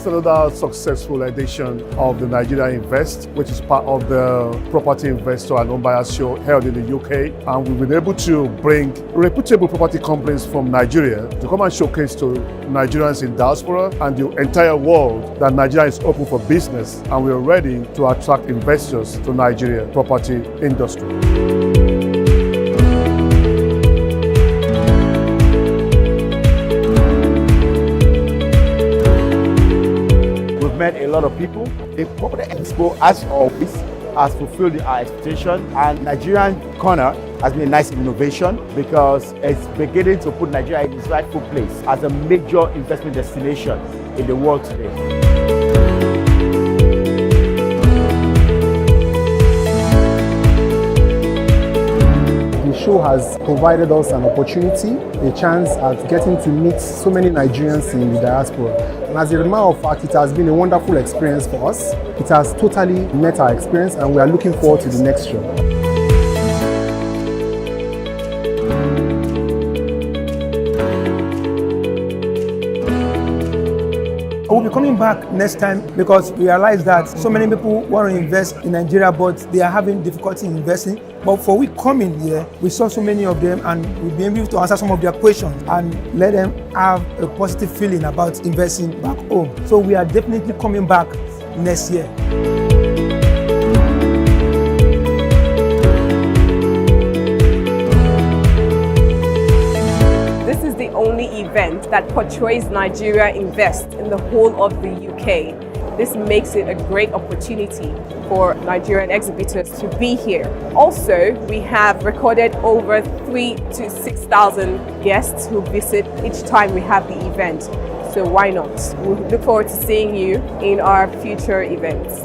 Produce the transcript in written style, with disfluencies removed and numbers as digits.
another successful edition of the Nigeria Invest, which is part of the Property Investor and Home Buyer Show held in the UK. And we've been able to bring reputable property companies from Nigeria to come and showcase to Nigerians in diaspora and the entire world that Nigeria is open for business, and we are ready to attract investors to Nigeria property industry. Met a lot of people. The Property Expo, as always, has fulfilled our expectation, and Nigerian corner has been a nice innovation because it's beginning to put Nigeria in its rightful place as a major investment destination in the world today. The show has provided us an opportunity, a chance at getting to meet so many Nigerians in the diaspora. And as a matter of fact, it has been a wonderful experience for us. It has totally met our experience, and we are looking forward to the next show. We'll be coming back next time because we realize that so many people want to invest in Nigeria, but they are having difficulty in investing. But for we coming here, we saw so many of them, and we'll be able to answer some of their questions and let them have a positive feeling about investing back home. So we are definitely coming back next year. This is the only event that portrays Nigeria Invest in the whole of the UK. This makes it a great opportunity for Nigerian exhibitors to be here. Also, we have recorded over 3,000 to 6,000 guests who visit each time we have the event. So why not? We look forward to seeing you in our future events.